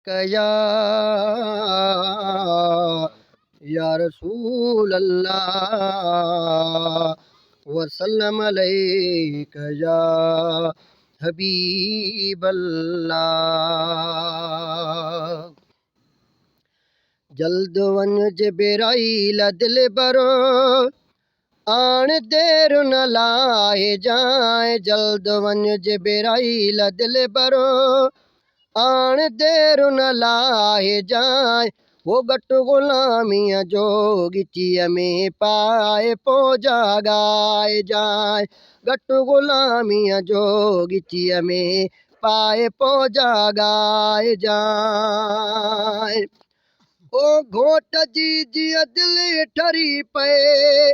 कया या रसूल अल्लाह वसल्लम अलैका या हबीब अल्लाह। जल्द वञ जिबराईल दिल भरो आण देर न लाए जाए। जल्द वञ जिबराईल दिल भरो आण देर न लाए जाए। वो घट गुलामीअ जो गिचीअ में पाए पो जागाए जाए। घट गुलामीअ जो गिचीअ में पाए पो जागाए जाए। ओ घोट जी जीअं दिल ठरी पए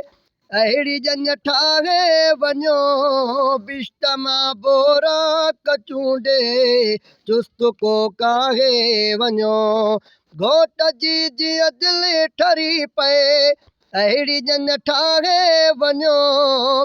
अहिड़ी जंज ठाहे वञो। बिश्त मां बोरा कचूंडे चुस्त को काहे वञो। घोट जी जीअं दिल ठरी पए अहिड़ी जंज ठाहे वञो।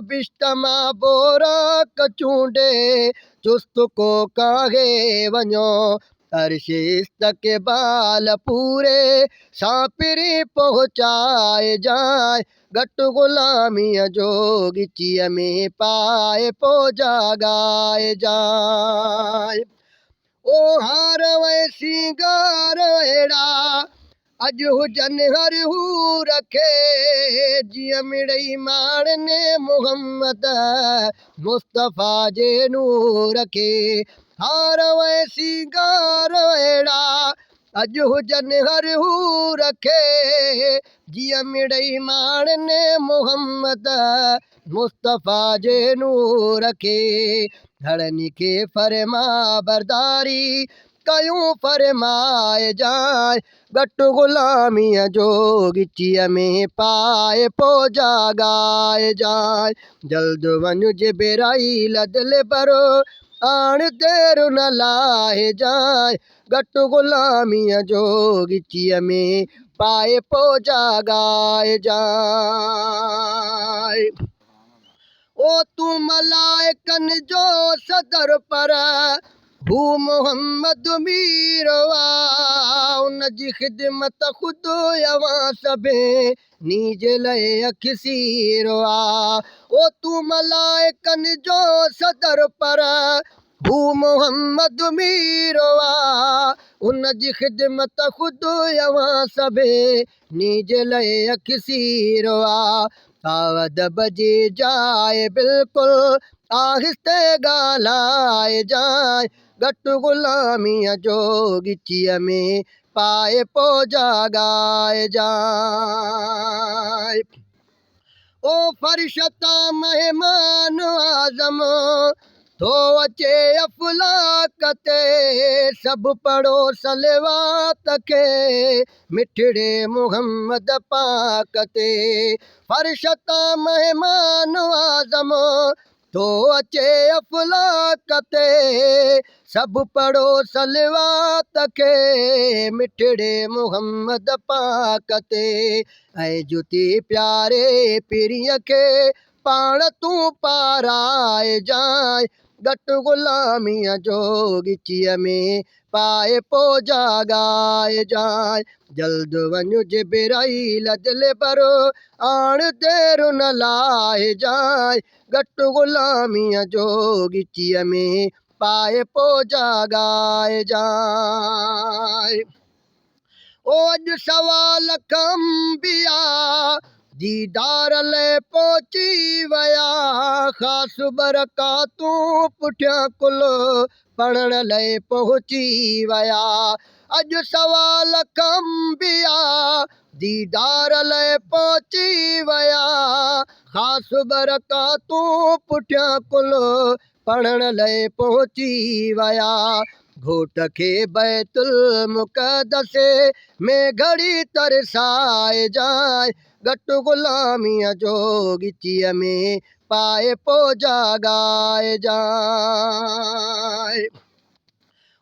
बिश्त मां बोरा कचूंडे चुस्त को काहे वञो। अर्शिस्त के बाल पूरे सापिरी पहुँचाए जाए। घट गुलामीअ जो गिचीअ में पाए पो जागाए जाए। ओ हार वै सिंगार अहिड़ा अॼु हुजनि हर हू रखे। जीअं मिड़ई माणने मुहम्मद मुस्तफ़ा जे नूर खे। हार वै सिंगार अहिड़ा अॼु हुजनि हर हू रखे। जीअं मिड़ई माणने मुहम्मद मुस्तफ़ा जे नूर खे। धड़नी खे फरमा बरदारी कयूं फरमाए जाए। घट गुलामीअ जो गिचीअ में पाए पो जागाए जाए। जल्द वञ जिबराईल दिल भरो आण देर न लाए जाए। घट गुलामीअ जो गिचीअ में पाए पो जागाए जाए। ओ तू मलाइकन जो सदर पर हू मोहम्मद मीरवा। उन जी ख़िदमत ख़ुदि अवां सभे नीज लए अखसीरो आ। ओ तू मलाइकन जो सदर पर हू मोहम्मद मीरवा। उन जी ख़िदमत ख़ुदि अवां सभे नीज लए अखसीरो आ। सावध बजे जाए बिल्कुलु आहिस्ते ॻाल्हाए जाए। घट गुलामीअ जो गिचीअ में पाए पो जागाए जाए। ओ फरिश्ता महिमान आज़म तो अचे अफ़लाक ते। सभु पढ़ो सलवात खे मिठड़े मुहम्मद पाक ते। फरिश्ता महिमान आज़म तो अचे अफ़लाक ते। सभु पढ़ो सलवात खे मिठड़े मुहम्मद पाक ते। ऐं जुती प्यारे पीरीअ खे पाण तूं पाराए जाए। घट गुलामीअ जो गिचीअ में पाए पो जागाए जाए। जल्द वञ जिबराईल दिल भरो आण देर न लाए जाए। घट गुलामीअ जो गिचीअ में पाए पो जागाए जाए। ओ अॼु सवा लख अंबिया दीदार लाइ पहुची विया। ख़ासि बरकातूं पुठियां कुल पढ़ण लाइ पहुची विया। अॼु सवा लख अंबिया दीदार लाइ पहुची विया। ख़ासि बरकातूं पुठियां कुल पढ़ण लाइ पहुची विया। घोट खे बैतुल मुक़दस में घड़ी तरसाए जाए। घट गुलामीअ जो गिचीअ में पाए पो जागाए जाए।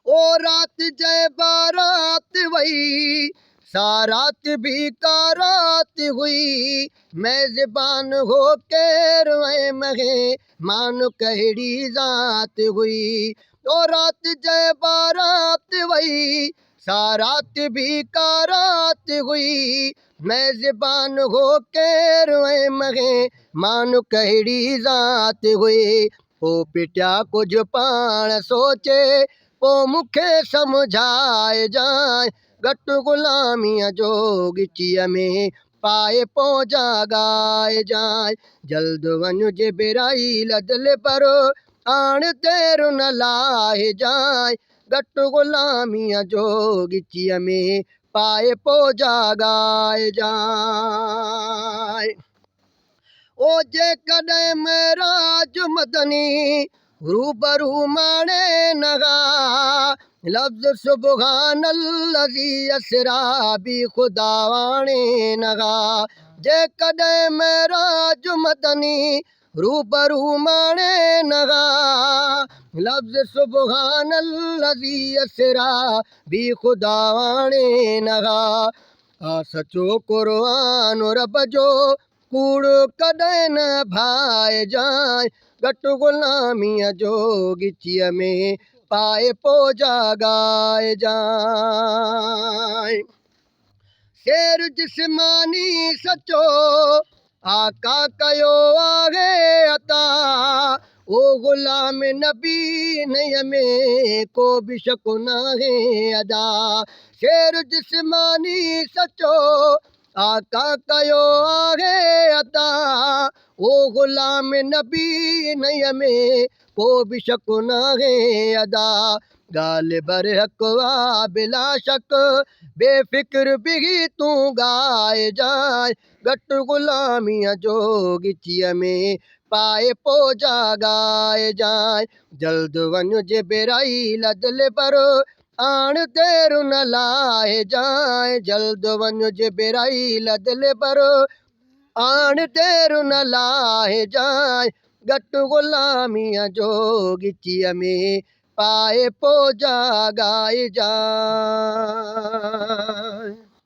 ओ रात जय बारात वई सारात भी कारात हुई। मेज़बान हो केर ऐं महे मान कहिड़ी ज़ात हुई। ओ रात जय बारात वई सारात भी कारात हुई मेज़बान हो के रोए मगे मानो कहिड़ी ज़ात हुई ओ पिटिया कुछ पाण सोचे पो मूंखे सम्झाए जाए घटि ग़ुलामीअ जो गिचीअ में पाए पहुचा गाए जाए जल्द वञ जे बेराई लदल पर आण देर न लाहे जाए घटि ग़ुलामीअ जो गिचीअ में पाए पहुचा गाए जाए ओ जेकॾहिं महराज मदनी रूबरू माणे नगा लफ़्ज़ सुबहानल्लज़ी असरा बि ख़ुदा वाणे नगा जेकॾहिं महराज मदनी रूबरू माणे नगा लफ़्ज़ सुबहानल्लज़ी असरा बि ख़ुदा वाणे नगा आ सचो क़ुरान रब जो कूड़ कॾहिं न भाए जाए घटि ग़ुलामीअ जो गिचीअ में पाए पहुचा गाए जाए शेर जिस्मानी सचो आका कयो आहे अता ओ ग़ुलाम नबी नय में को बि शक नाहे अदा शेर जिस्मानी सचो आका कयो आहे अता ओ ग़ुलाम नबी नय में को बि शक नाहे अदा ॻाल्हि बरहक़ वा बिला शक बेफ़िक्र बिही तूं ॻाए जाए घटि ग़ुलामीअ जो गिचीअ में पाए पहुचा ॻाए जाए जल्द वञ जे बेराई लदल पर आण देर न लाहे जाए जल्द वञ जे बेराई लदल पर आण देर न लाहे जाए घटि ग़ुलामीअ जो गिचीअ में पाए पहुचा ॻाए जाए।